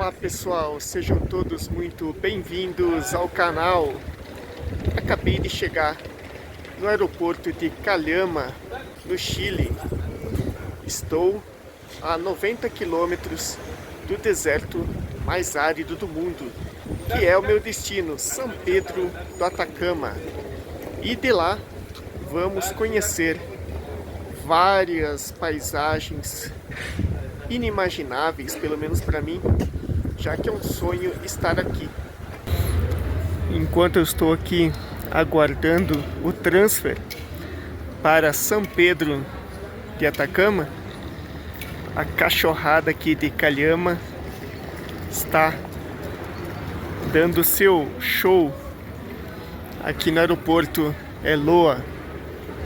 Olá pessoal, sejam todos muito bem-vindos ao canal. Acabei de chegar no aeroporto de Calama, no Chile. Estou a 90 quilômetros do deserto mais árido do mundo, que é o meu destino, São Pedro do Atacama. E de lá vamos conhecer várias paisagens inimagináveis, pelo menos para mim, já que é um sonho estar aqui. Enquanto eu estou aqui aguardando o transfer para São Pedro de Atacama, a cachorrada aqui de Calama está dando seu show aqui no aeroporto Eloa.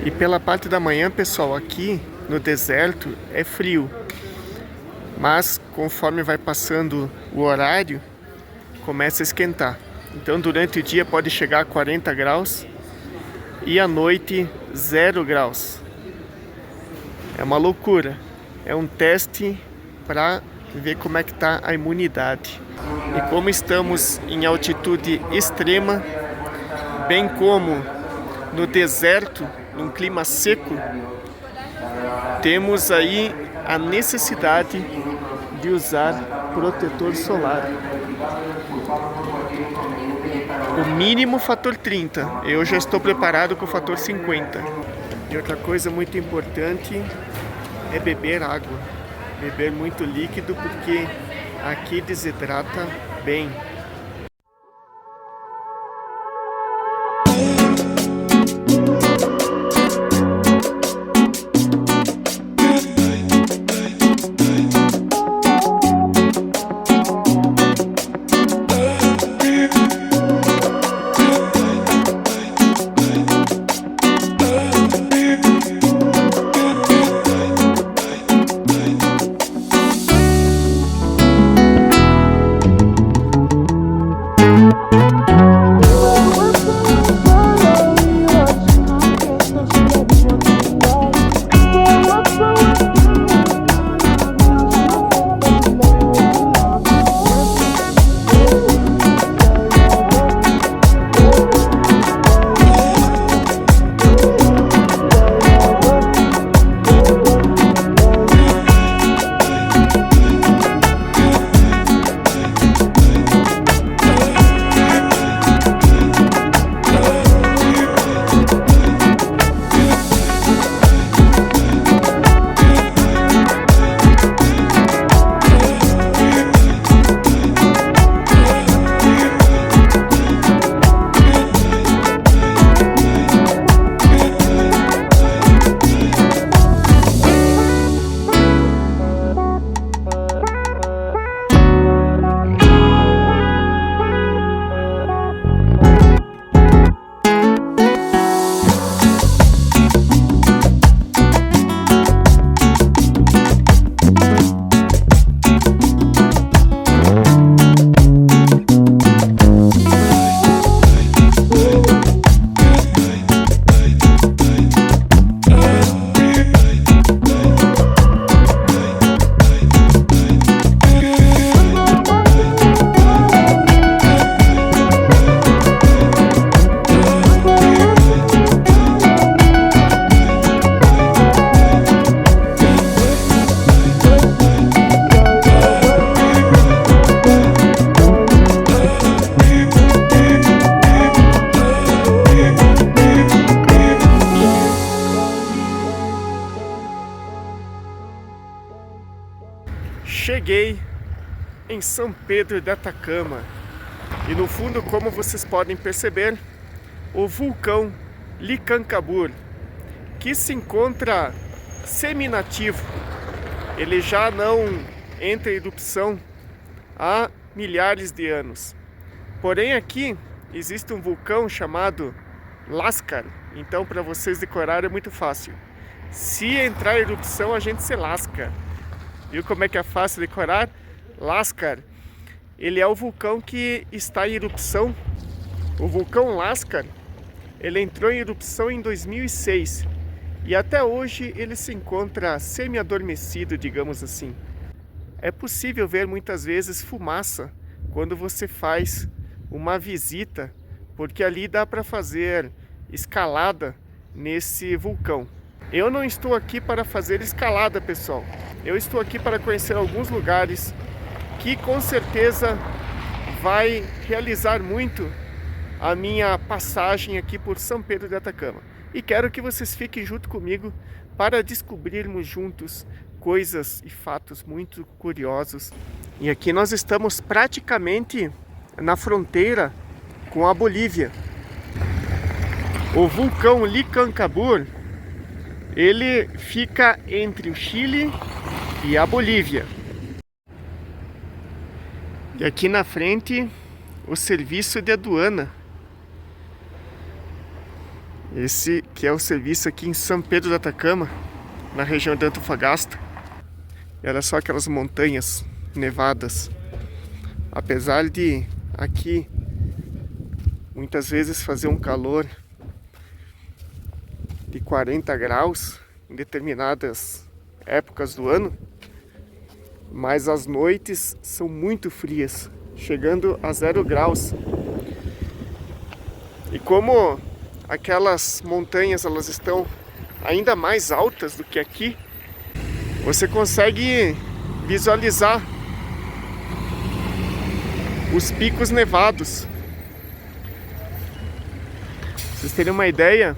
E pela parte da manhã, pessoal, aqui no deserto é frio, mas conforme vai passando o horário, começa a esquentar. Então durante o dia pode chegar a 40 graus e à noite 0 graus. É uma loucura. É um teste para ver como é que está a imunidade. E como estamos em altitude extrema, bem como no deserto, num clima seco, temos aí a necessidade de usar protetor solar. O mínimo fator 30, eu já estou preparado com o fator 50. E outra coisa muito importante é beber água. Beber muito líquido, porque aqui desidrata bem. Cheguei em São Pedro de Atacama e no fundo, como vocês podem perceber, o vulcão Licancabur, que se encontra semi-inativo. Ele já não entra em erupção há milhares de anos. Porém aqui existe um vulcão chamado Lascar, então para vocês decorarem é muito fácil. Se entrar em erupção, a gente se lasca. Viu como é que é fácil decorar? Lascar. Ele é o vulcão que está em erupção. O vulcão Lascar, ele entrou em erupção em 2006 e até hoje ele se encontra semi-adormecido, digamos assim. É possível ver muitas vezes fumaça quando você faz uma visita, porque ali dá para fazer escalada nesse vulcão. Eu não estou aqui para fazer escalada, pessoal. Eu estou aqui para conhecer alguns lugares que com certeza vai realizar muito a minha passagem aqui por São Pedro de Atacama. E quero que vocês fiquem junto comigo para descobrirmos juntos coisas e fatos muito curiosos. E aqui nós estamos praticamente na fronteira com a Bolívia. O vulcão Licancabur, ele fica entre o Chile e a Bolívia. E aqui na frente, o serviço de aduana. Esse que é o serviço aqui em São Pedro de Atacama, na região de Antofagasta. E olha só aquelas montanhas nevadas. Apesar de aqui muitas vezes fazer um calor de 40 graus em determinadas épocas do ano, mas as noites são muito frias, chegando a 0 graus. E como aquelas montanhas elas estão ainda mais altas do que aqui, você consegue visualizar os picos nevados. Pra vocês terem uma ideia,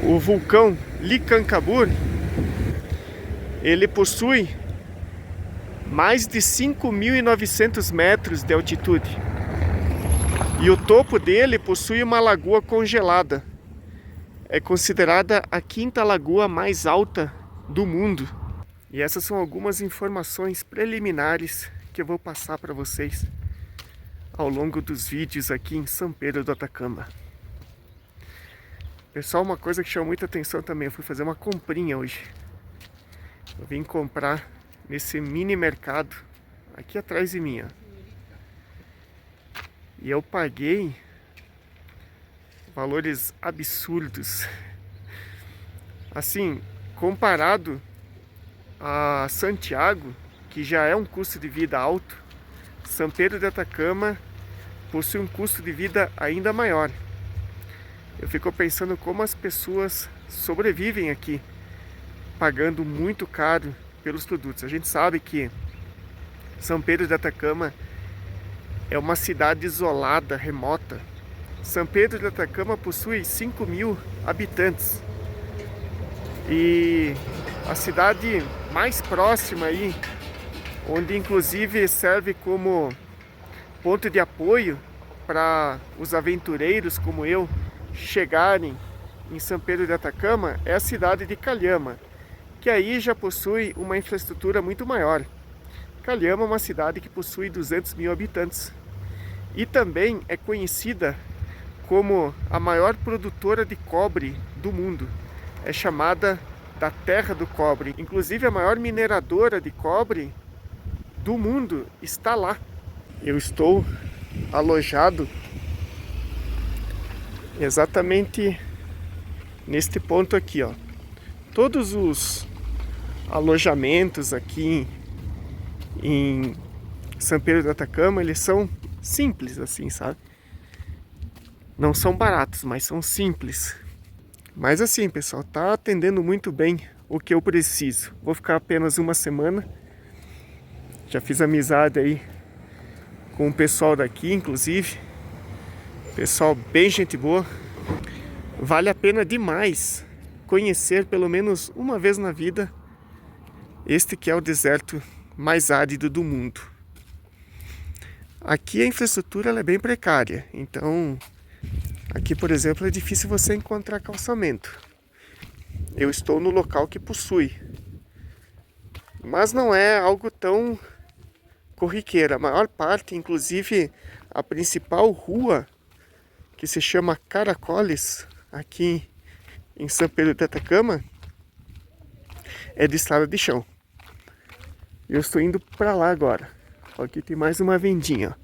o vulcão Licancabur, ele possui mais de 5.900 metros de altitude. E o topo dele possui uma lagoa congelada. É considerada a 5ª lagoa mais alta do mundo. E essas são algumas informações preliminares que eu vou passar para vocês ao longo dos vídeos aqui em São Pedro do Atacama. Pessoal, uma coisa que chamou muita atenção também, eu fui fazer uma comprinha hoje. Eu vim comprar nesse mini mercado aqui atrás de mim, ó. E eu paguei valores absurdos. Assim, comparado a Santiago, que já é um custo de vida alto, São Pedro de Atacama possui um custo de vida ainda maior. Eu fico pensando como as pessoas sobrevivem aqui, pagando muito caro pelos produtos. A gente sabe que São Pedro de Atacama é uma cidade isolada, remota. São Pedro de Atacama possui 5.000 habitantes. E a cidade mais próxima aí, onde inclusive serve como ponto de apoio para os aventureiros como eu chegarem em São Pedro de Atacama, é a cidade de Calhama, que aí já possui uma infraestrutura muito maior. Calhama é uma cidade que possui 200.000 habitantes e também é conhecida como a maior produtora de cobre do mundo. É chamada da Terra do Cobre. Inclusive a maior mineradora de cobre do mundo está lá. Eu estou alojado exatamente neste ponto aqui, ó. Todos os alojamentos aqui em São Pedro do Atacama, eles são simples assim, sabe? Não são baratos, mas são simples. Mas assim, pessoal, tá atendendo muito bem o que eu preciso. Vou ficar apenas uma semana. Já fiz amizade aí com o pessoal daqui, inclusive. Pessoal bem gente boa. Vale a pena demais conhecer pelo menos uma vez na vida este que é o deserto mais árido do mundo. Aqui a infraestrutura ela é bem precária, então aqui, por exemplo, é difícil você encontrar calçamento. Eu estou no local que possui, mas não é algo tão corriqueiro. A maior parte, inclusive a principal rua, que se chama Caracoles, aqui em São Pedro de Atacama, é de estrada de chão. Eu estou indo para lá agora. Aqui tem mais uma vendinha.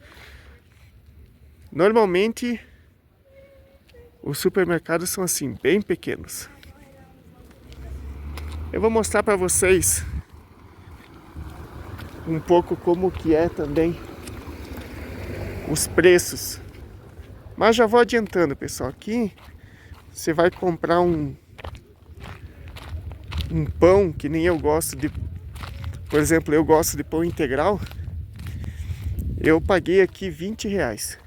Normalmente os supermercados são assim, bem pequenos. Eu vou mostrar para vocês um pouco como que é também os preços. Mas já vou adiantando, pessoal, aqui você vai comprar um pão, que nem eu gosto de, por exemplo, eu gosto de pão integral. Eu paguei aqui R$20.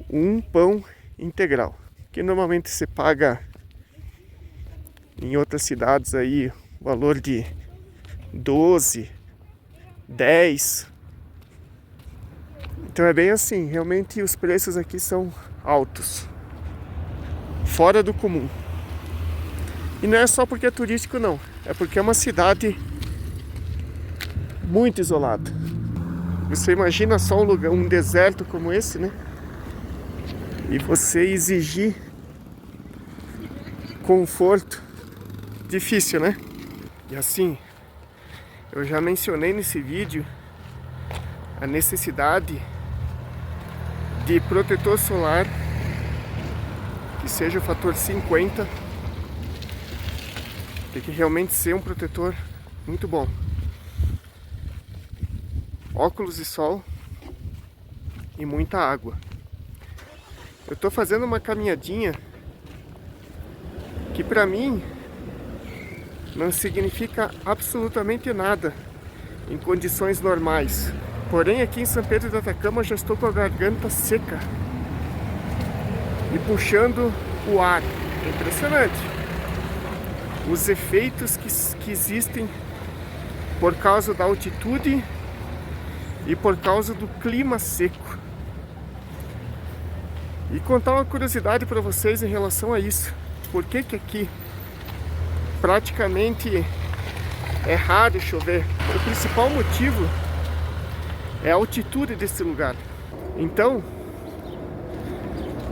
Um pão integral, que normalmente você paga em outras cidades aí o valor de 12, 10. Então é bem assim, realmente os preços aqui são altos, fora do comum. E não é só porque é turístico não, é porque é uma cidade muito isolada. Você imagina só um lugar, um deserto como esse, né? E você exigir conforto, difícil, né? E assim, eu já mencionei nesse vídeo a necessidade de protetor solar que seja o fator 50. Tem que realmente ser um protetor muito bom. Óculos de sol e muita água. Eu tô fazendo uma caminhadinha que pra mim não significa absolutamente nada em condições normais. Porém, aqui em São Pedro do Atacama eu já estou com a garganta seca e puxando o ar. É impressionante os efeitos que existem por causa da altitude e por causa do clima seco. E contar uma curiosidade para vocês em relação a isso. Por que que aqui praticamente é raro chover? O principal motivo é a altitude desse lugar. Então,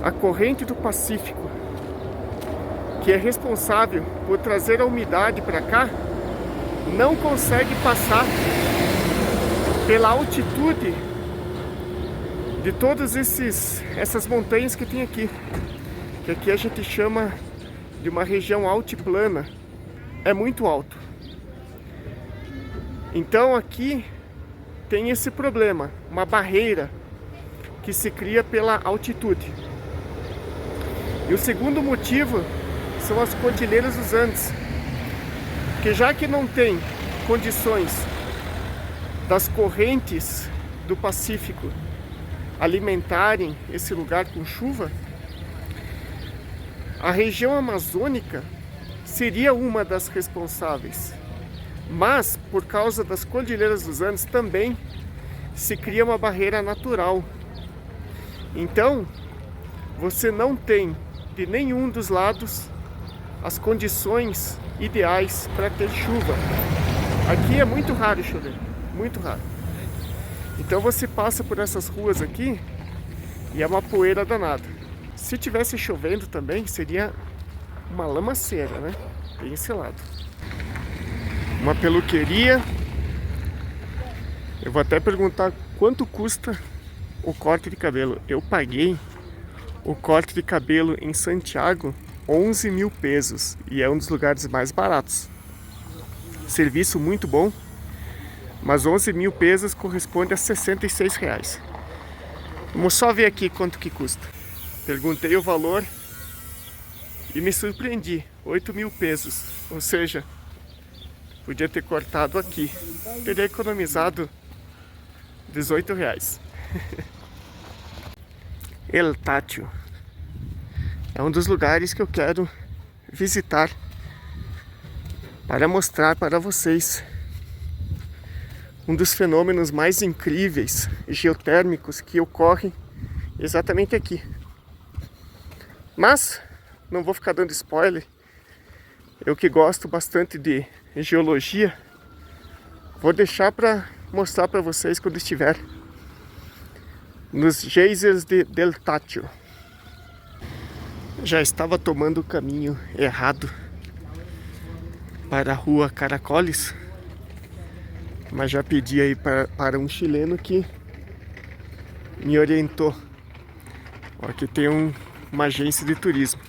a corrente do Pacífico, que é responsável por trazer a umidade para cá, não consegue passar pela altitude de todas essas montanhas que tem aqui. Que aqui a gente chama de uma região altiplana. É muito alto. Então aqui tem esse problema, uma barreira que se cria pela altitude. E o segundo motivo são as Cordilheiras dos Andes, que já que não tem condições das correntes do Pacífico alimentarem esse lugar com chuva, a região amazônica seria uma das responsáveis. Mas, por causa das Cordilheiras dos Andes, também se cria uma barreira natural. Então, você não tem de nenhum dos lados as condições ideais para ter chuva. Aqui é muito raro chover, muito raro. Então você passa por essas ruas aqui e é uma poeira danada. Se tivesse chovendo também, seria uma lamaceira, né? Tem esse lado. Uma peluqueria. Eu vou até perguntar quanto custa o corte de cabelo. Eu paguei o corte de cabelo em Santiago 11 mil pesos e é um dos lugares mais baratos. Serviço muito bom, mas 11 mil pesos corresponde a R$66. Vamos só ver aqui quanto que custa. Perguntei o valor e me surpreendi, 8 mil pesos, ou seja, podia ter cortado aqui, teria economizado R$18. El Tátil é um dos lugares que eu quero visitar para mostrar para vocês um dos fenômenos mais incríveis geotérmicos que ocorrem exatamente aqui. Mas não vou ficar dando spoiler. Eu que gosto bastante de geologia, vou deixar para mostrar para vocês quando estiver nos geysers de El Tátil. Já estava tomando o caminho errado para a rua Caracoles, mas já pedi aí para um chileno que me orientou. Ó, aqui tem uma agência de turismo.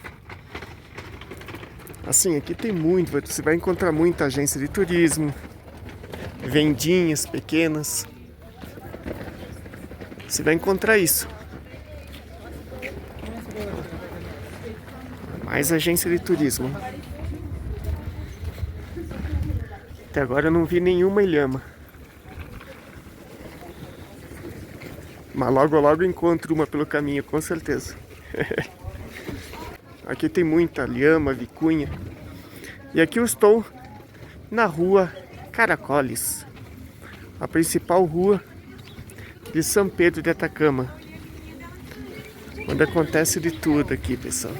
Assim, aqui tem muito, você vai encontrar muita agência de turismo, vendinhas pequenas. Você vai encontrar isso. Mais agência de turismo. Até agora eu não vi nenhuma ilhama. Mas logo logo eu encontro uma pelo caminho, com certeza. Aqui tem muita lhama, vicunha. E aqui eu estou na rua Caracoles, a principal rua de São Pedro de Atacama, onde acontece de tudo aqui, pessoal.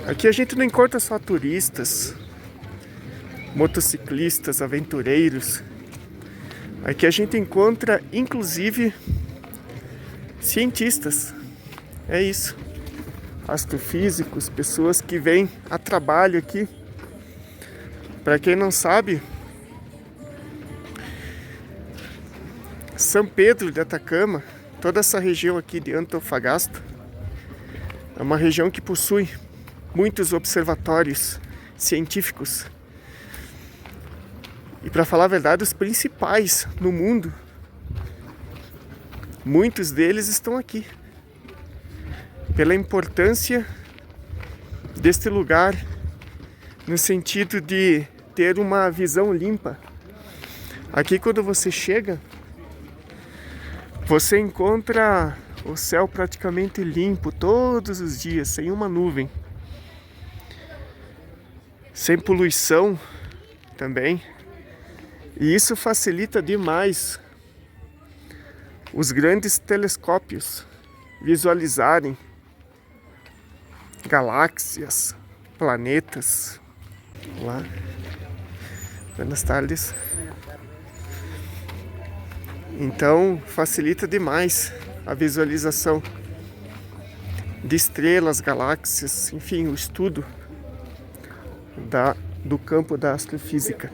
Aqui a gente não encontra só turistas, motociclistas, aventureiros. Aqui a gente encontra, inclusive, cientistas. É isso. Astrofísicos, pessoas que vêm a trabalho aqui. Para quem não sabe, São Pedro de Atacama, toda essa região aqui de Antofagasta, é uma região que possui muitos observatórios científicos. E para falar a verdade, os principais no mundo, muitos deles estão aqui. Pela importância deste lugar, no sentido de ter uma visão limpa. Aqui quando você chega, você encontra o céu praticamente limpo todos os dias, sem uma nuvem. Sem poluição também. E isso facilita demais os grandes telescópios visualizarem galáxias, planetas. Olá, buenas tardes. Então facilita demais a visualização de estrelas, galáxias, enfim, o estudo do campo da astrofísica.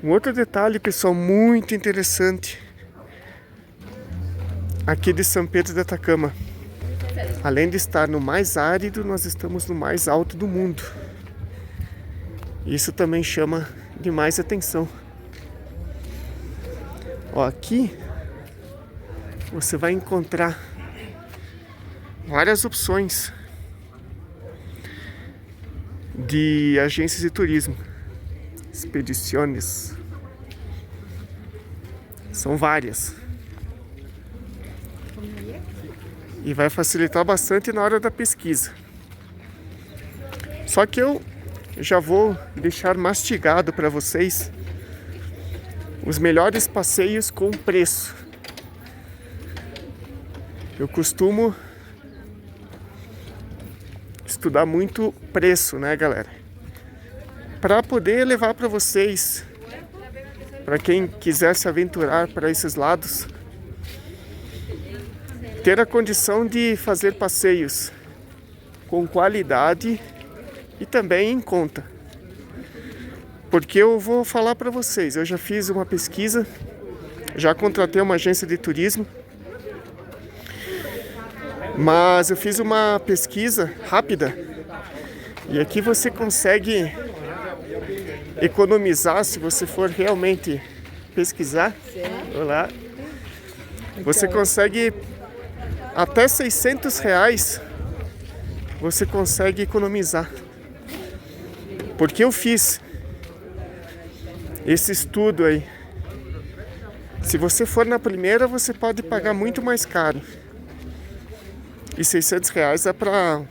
Um outro detalhe, pessoal, muito interessante aqui de São Pedro de Atacama. Além de estar no mais árido, nós estamos no mais alto do mundo. Isso também chama demais atenção. Ó, aqui você vai encontrar várias opções de agências de turismo, expedições. São várias. E vai facilitar bastante na hora da pesquisa. Só que eu já vou deixar mastigado para vocês os melhores passeios com preço. Eu costumo estudar muito preço, né, galera? Para poder levar para vocês, para quem quiser se aventurar para esses lados, ter a condição de fazer passeios com qualidade e também em conta. Porque eu vou falar para vocês, eu já fiz uma pesquisa, já contratei uma agência de turismo, mas eu fiz uma pesquisa rápida e aqui você consegue economizar se você for realmente pesquisar. Olá. Você consegue até R$600 você consegue economizar. Porque eu fiz esse estudo aí. Se você for na primeira, você pode pagar muito mais caro. E R$600 dá para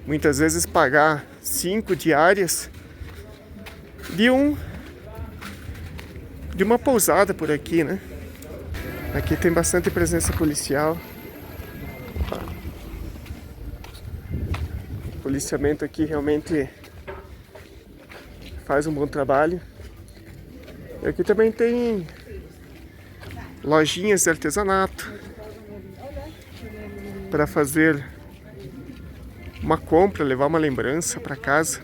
muitas vezes pagar 5 diárias de uma pousada por aqui, né? Aqui tem bastante presença policial. O policiamento aqui realmente faz um bom trabalho. E aqui também tem lojinhas de artesanato para fazer uma compra, levar uma lembrança para casa.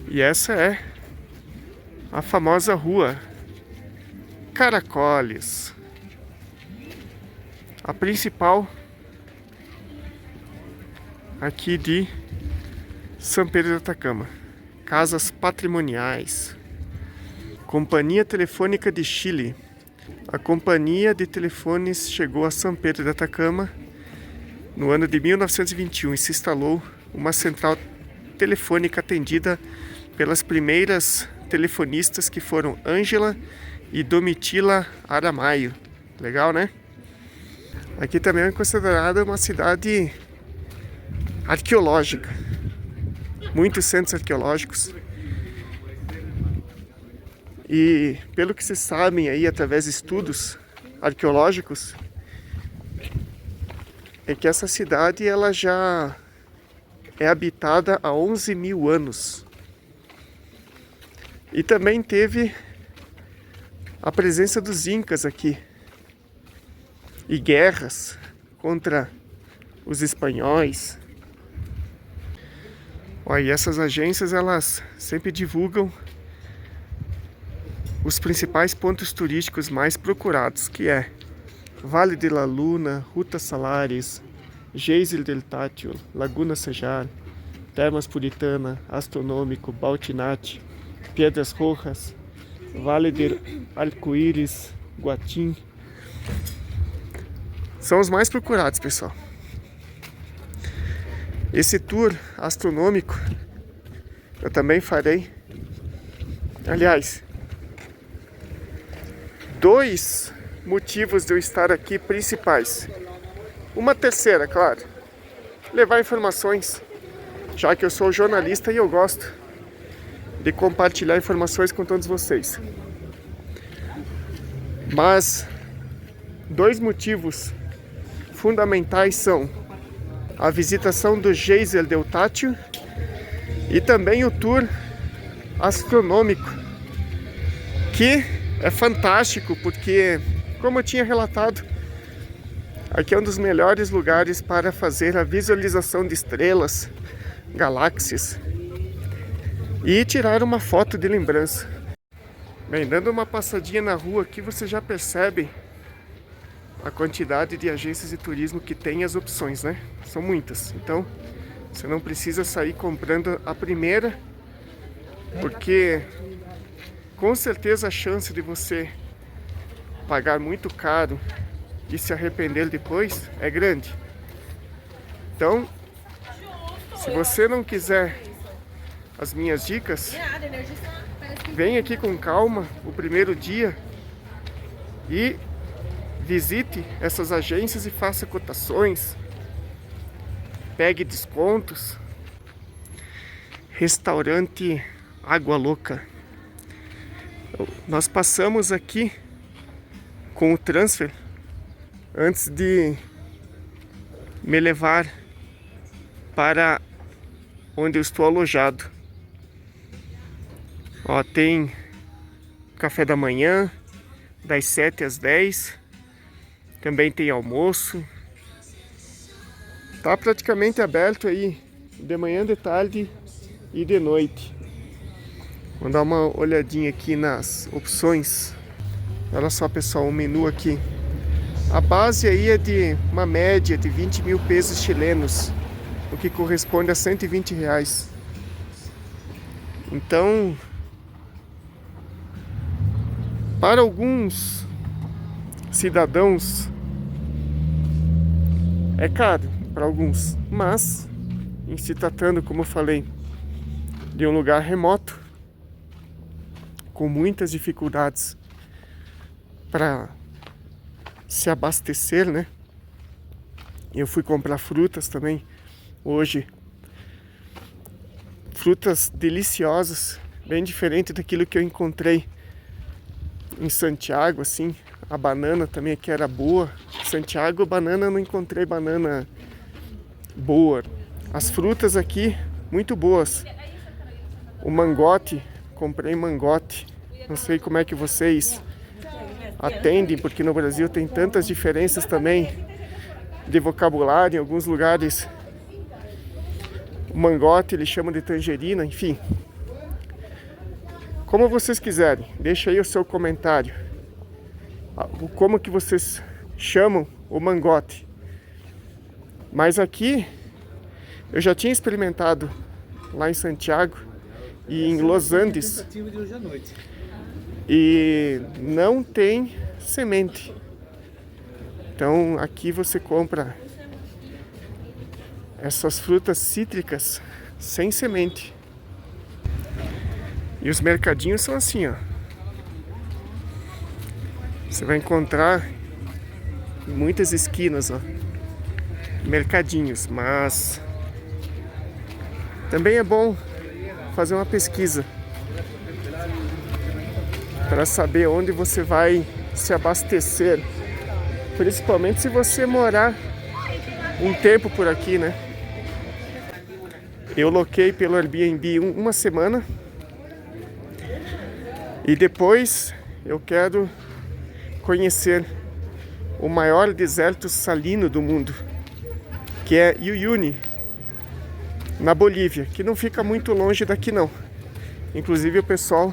E essa é a famosa rua Caracoles, a principal aqui de São Pedro de Atacama. Casas patrimoniais. Companhia Telefônica de Chile. A companhia de telefones chegou a São Pedro de Atacama no ano de 1921 e se instalou uma central telefônica atendida pelas primeiras telefonistas que foram Ângela e Domitila Aramaio. Legal, né? Aqui também é considerada uma cidade arqueológica. Muitos centros arqueológicos. E pelo que se sabem aí através de estudos arqueológicos, é que essa cidade ela já é habitada há 11 mil anos. E também teve a presença dos incas aqui. E guerras contra os espanhóis. Olha, e essas agências elas sempre divulgam os principais pontos turísticos mais procurados, que é Vale de la Luna, Ruta Salares, Geisel del Tátil, Laguna Sejar, Termas Puritana, Astronômico, Baltinate, Piedras Rojas, Vale de Arco-Íris, Guatim. São os mais procurados, pessoal. Esse tour astronômico eu também farei. Aliás, 2 motivos de eu estar aqui principais. Uma terceira, claro, levar informações, já que eu sou jornalista e eu gosto de compartilhar informações com todos vocês. Mas 2 motivos fundamentais são a visitação do Geisel del Tátil e também o tour astronômico, que é fantástico porque, como eu tinha relatado, aqui é um dos melhores lugares para fazer a visualização de estrelas, galáxias e tirar uma foto de lembrança. Bem, dando uma passadinha na rua aqui, você já percebe a quantidade de agências de turismo que tem, as opções, né? São muitas. Então, você não precisa sair comprando a primeira, porque com certeza a chance de você pagar muito caro e se arrepender depois é grande. Então, se você não quiser as minhas dicas, vem aqui com calma o primeiro dia e visite essas agências e faça cotações, pegue descontos. Restaurante Água Louca. Nós passamos aqui com o transfer antes de me levar para onde eu estou alojado. Ó, tem café da manhã das 7 às 10. Também tem almoço. Tá praticamente aberto aí de manhã, de tarde e de noite. Vamos dar uma olhadinha aqui nas opções. Olha só, pessoal, o menu aqui. A base aí é de uma média de 20 mil pesos chilenos, o que corresponde a 120 reais. Então, para alguns cidadãos é caro, para alguns, mas em se tratando, como eu falei, de um lugar remoto, com muitas dificuldades para se abastecer, né? Eu fui comprar frutas também hoje, frutas deliciosas, bem diferente daquilo que eu encontrei em Santiago, assim. A banana também aqui era boa. Santiago, banana, não encontrei banana boa. As frutas aqui, muito boas. O mangote, comprei mangote. Não sei como é que vocês atendem, porque no Brasil tem tantas diferenças também de vocabulário. Em alguns lugares o mangote eles chamam de tangerina, enfim. Como vocês quiserem, deixa aí o seu comentário. Como que vocês chamam o mangote? Mas aqui Eu já tinha experimentado lá em Santiago e em Los Andes e não tem semente. Então aqui você compra essas frutas cítricas sem semente. E os mercadinhos são assim, ó. Você vai encontrar em muitas esquinas, ó, mercadinhos, mas também é bom fazer uma pesquisa para saber onde você vai se abastecer, principalmente se você morar um tempo por aqui, né? Eu loquei pelo Airbnb uma semana e depois eu quero conhecer o maior deserto salino do mundo, que é Uyuni, na Bolívia, que não fica muito longe daqui não. Inclusive o pessoal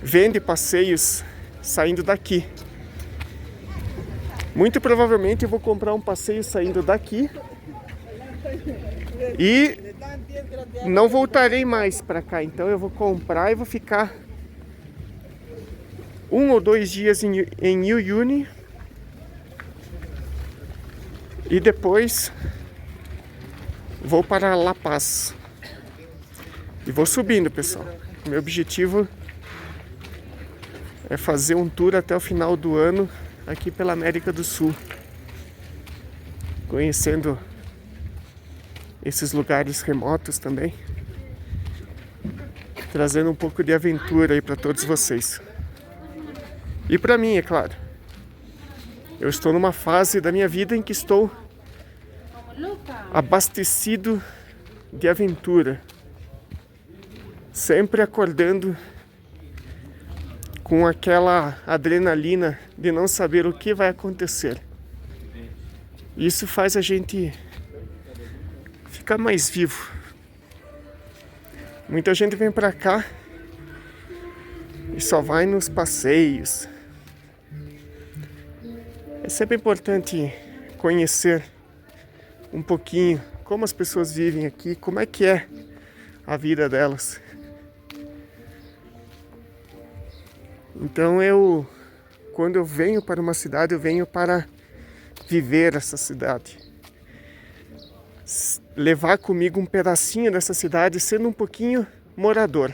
vende passeios saindo daqui. Muito provavelmente eu vou comprar um passeio saindo daqui e não voltarei mais para cá. Então eu vou comprar e vou ficar 1 ou 2 dias em Uyuni e depois vou para La Paz e vou subindo, pessoal. Meu objetivo é fazer um tour até o final do ano aqui pela América do Sul, conhecendo esses lugares remotos também, trazendo um pouco de aventura aí para todos vocês. E para mim, é claro. Eu estou numa fase da minha vida em que estou abastecido de aventura, sempre acordando com aquela adrenalina de não saber o que vai acontecer. Isso faz a gente ficar mais vivo. Muita gente vem pra cá e só vai nos passeios. É sempre importante conhecer um pouquinho como as pessoas vivem aqui, como é que é a vida delas. Então quando eu venho para uma cidade, eu venho para viver essa cidade. Levar comigo um pedacinho dessa cidade, sendo um pouquinho morador.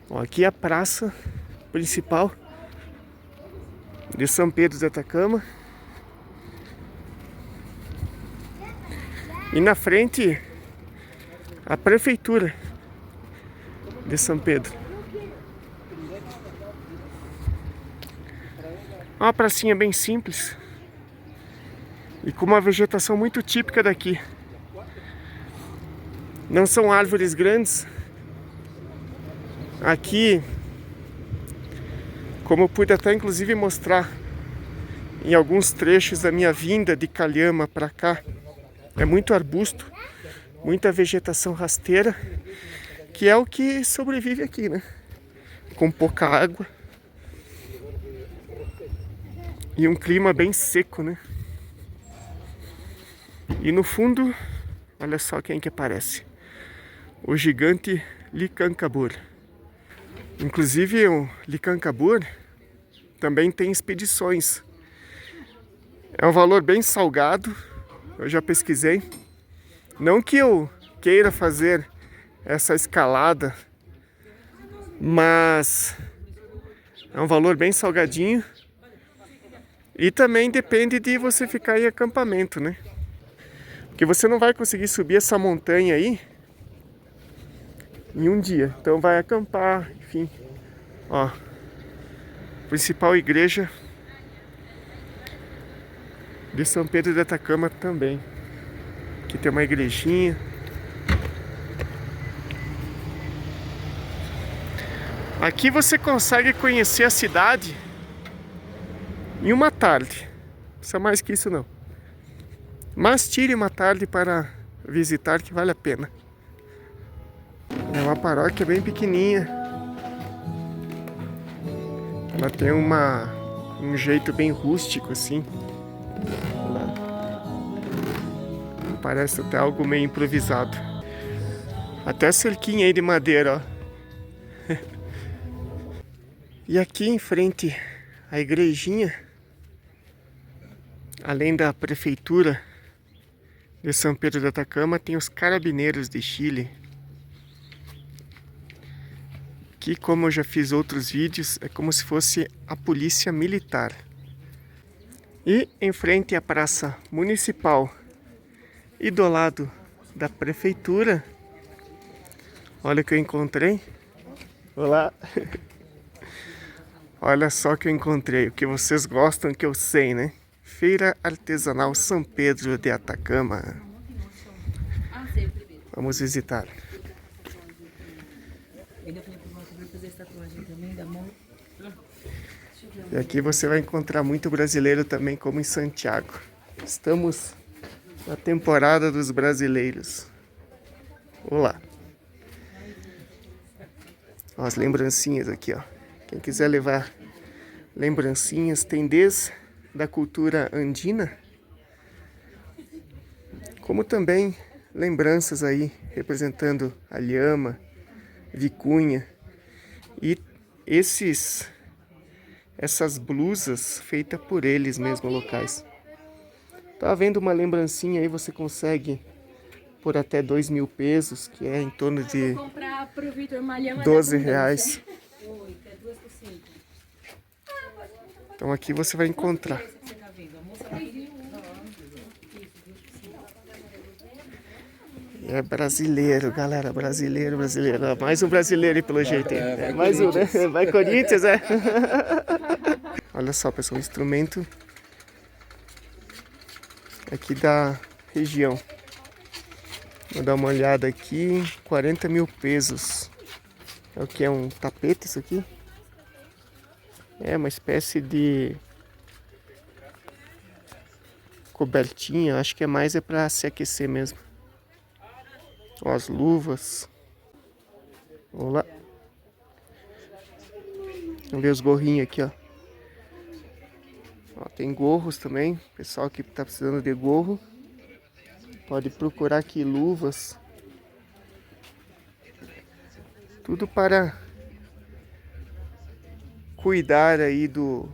Ó, aqui é a praça principal de São Pedro de Atacama. E na frente, a prefeitura de São Pedro. Uma pracinha bem simples e com uma vegetação muito típica daqui. Não são árvores grandes. Aqui, como eu pude até inclusive mostrar em alguns trechos da minha vinda de Calhama para cá, é muito arbusto, muita vegetação rasteira, que é o que sobrevive aqui, né? Com pouca água e um clima bem seco, né? E no fundo, olha só quem que aparece: o gigante Licancabur. Inclusive o Licancabur também tem expedições. É um valor bem salgado, eu já pesquisei. Não que eu queira fazer essa escalada, mas é um valor bem salgadinho. E também depende de você ficar em acampamento, né? Porque você não vai conseguir subir essa montanha aí em um dia. Então vai acampar, enfim. Ó, principal igreja de São Pedro de Atacama também. Aqui tem uma igrejinha. Aqui você consegue conhecer a cidade em uma tarde. Não precisa mais que isso não. Mas tire uma tarde para visitar, que vale a pena. É uma paróquia bem pequenininha. Ela tem um jeito bem rústico assim. Parece até algo meio improvisado. Até cerquinha aí de madeira, ó. E aqui em frente à igrejinha, além da prefeitura de São Pedro de Atacama, tem os Carabineiros de Chile. Que, como eu já fiz outros vídeos, é como se fosse a polícia militar. E em frente à praça municipal e do lado da prefeitura, olha o que eu encontrei. Olá! Olha só o que eu encontrei, o que vocês gostam que eu sei, né? Feira Artesanal São Pedro de Atacama. Vamos visitar. E aqui você vai encontrar muito brasileiro também, como em Santiago. Estamos na temporada dos brasileiros. Olá! Ó, as lembrancinhas aqui, ó. Quem quiser levar lembrancinhas, tem desde da cultura andina, como também lembranças aí representando a lhama, vicunha e essas blusas feitas por eles mesmos locais. Tá vendo uma lembrancinha aí, você consegue por até 2.000 pesos, que é em torno de R$12. Então aqui você vai encontrar. É brasileiro, galera, brasileiro. Mais um brasileiro aí pelo jeito. É mais um, né? Vai Corinthians, é? Olha só, pessoal, o instrumento aqui da região. Vou dar uma olhada aqui. 40.000 pesos. É o que? É um tapete isso aqui? É uma espécie de cobertinha. Acho que é mais para se aquecer mesmo. Ó, as luvas. Olá. Vamos ver os gorrinhos aqui, ó. Ó, tem gorros também. Pessoal que tá precisando de gorro, pode procurar aqui luvas. Tudo para cuidar aí do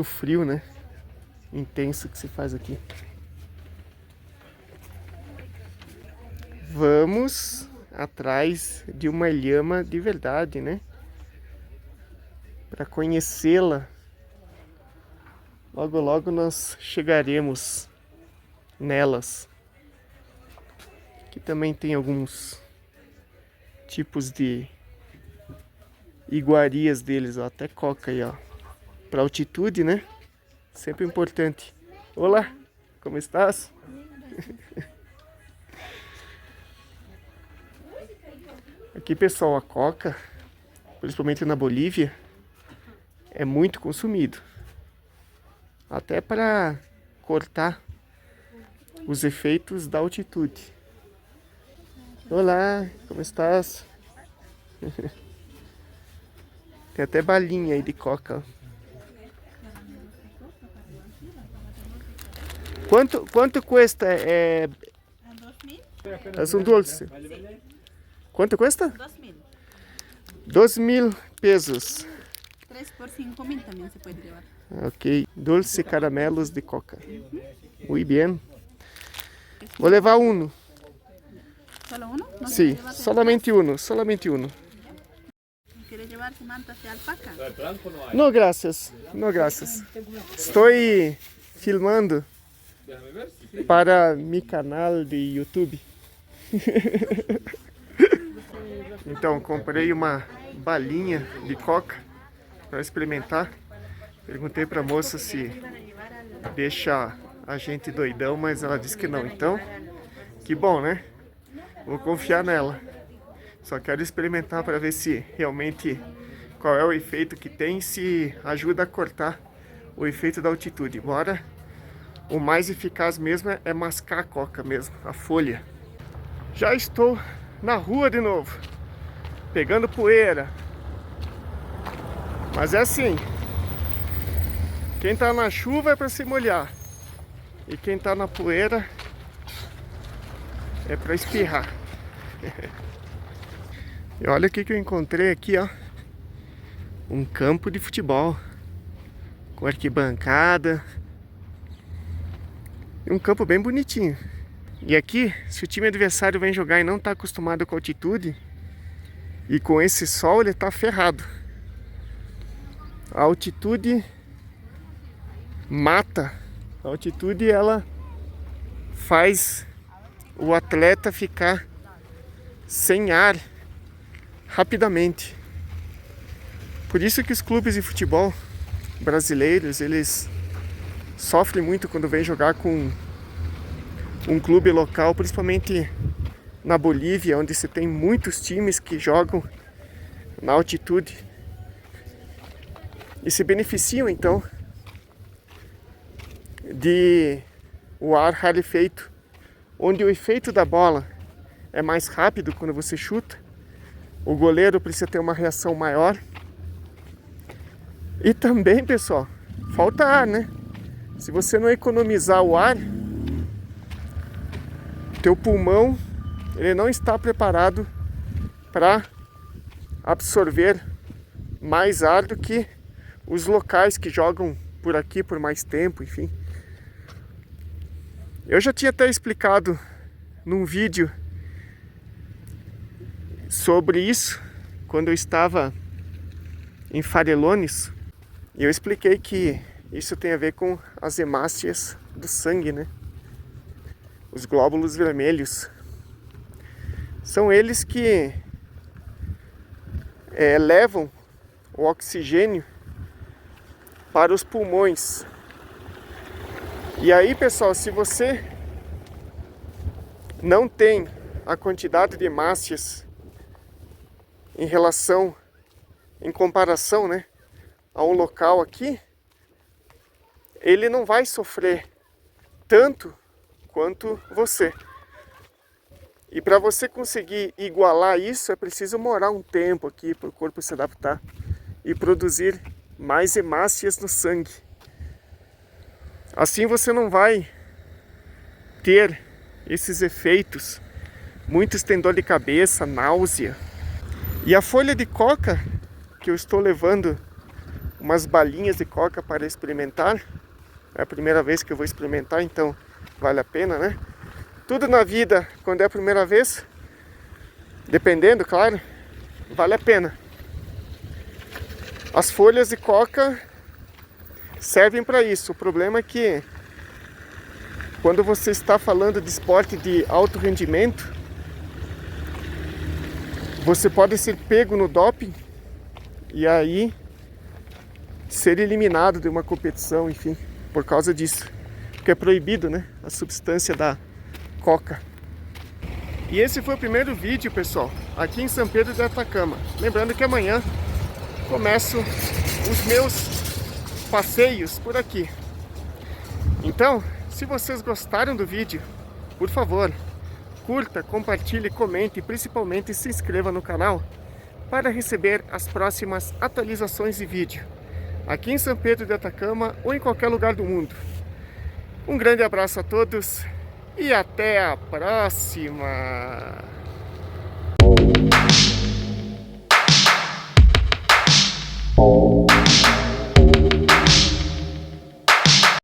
frio, né? Intenso que se faz aqui. Vamos atrás de uma lhama de verdade, né? Para conhecê-la. Logo, logo nós chegaremos nelas. Aqui também tem alguns tipos de iguarias deles, ó. Até coca aí, ó. Para altitude, né? Sempre importante. Olá, como estás? Aqui, pessoal, a coca, principalmente na Bolívia, é muito consumido. Até para cortar os efeitos da altitude. Olá, como estás? Tem até balinha aí de coca. Quanto custa? É 2.000. É um dulce. Quanto custa? 2.000. 2.000 pesos. 3 por 5.000 também você pode levar. Ok. Dulce caramelos de coca. Muy bien. Vou levar um. ¿Solo uno? ¿No Sí, se lleva solamente uno, solamente uno. ¿Quiere llevarse mantas de alpaca? No, gracias. No, gracias. Estou filmando para meu canal de YouTube. Então, comprei uma balinha de coca para experimentar. Perguntei para a moça se deixa a gente doidão, mas ela disse que não. Então, que bom, né? Vou confiar nela. Só quero experimentar para ver se realmente qual é o efeito que tem, se ajuda a cortar o efeito da altitude. Embora o mais eficaz mesmo é mascar a coca mesmo, a folha. Já estou na rua de novo, pegando poeira. Mas é assim, quem tá na chuva é para se molhar. E quem tá na poeira é pra espirrar. E olha o que eu encontrei aqui, ó. Um campo de futebol com arquibancada. E um campo bem bonitinho. E aqui, se o time adversário vem jogar e não tá acostumado com a altitude, e com esse sol, ele tá ferrado. A altitude mata. A altitude, ela faz o atleta ficar sem ar rapidamente. Por isso que os clubes de futebol brasileiros, eles sofrem muito quando vêm jogar com um clube local, principalmente na Bolívia, onde se tem muitos times que jogam na altitude e se beneficiam então de o ar rarefeito, onde o efeito da bola é mais rápido quando você chuta, o goleiro precisa ter uma reação maior. E também, pessoal, falta ar, né? Se você não economizar o ar, teu pulmão, ele não está preparado para absorver mais ar do que os locais que jogam por aqui por mais tempo, enfim. Eu já tinha até explicado num vídeo sobre isso, quando eu estava em Farellones, e eu expliquei que isso tem a ver com as hemácias do sangue, né? Os glóbulos vermelhos. São eles que levam o oxigênio para os pulmões. E aí, pessoal, se você não tem a quantidade de hemácias em comparação, né, a um local aqui, ele não vai sofrer tanto quanto você. E para você conseguir igualar isso, é preciso morar um tempo aqui para o corpo se adaptar e produzir mais hemácias no sangue. Assim você não vai ter esses efeitos. Muitos têm dor de cabeça, náusea. E a folha de coca, que eu estou levando umas balinhas de coca para experimentar, é a primeira vez que eu vou experimentar, então vale a pena, né? Tudo na vida, quando é a primeira vez, dependendo, claro, vale a pena. As folhas de coca servem para isso. O problema é que quando você está falando de esporte de alto rendimento, você pode ser pego no doping e aí ser eliminado de uma competição, enfim, por causa disso. Porque é proibido, né, a substância da coca. E esse foi o primeiro vídeo, pessoal, aqui em São Pedro de Atacama. Lembrando que amanhã começo os meus passeios por aqui. Então, se vocês gostaram do vídeo, por favor, curta, compartilhe, comente e principalmente se inscreva no canal para receber as próximas atualizações de vídeo aqui em São Pedro de Atacama ou em qualquer lugar do mundo. Um grande abraço a todos e até a próxima!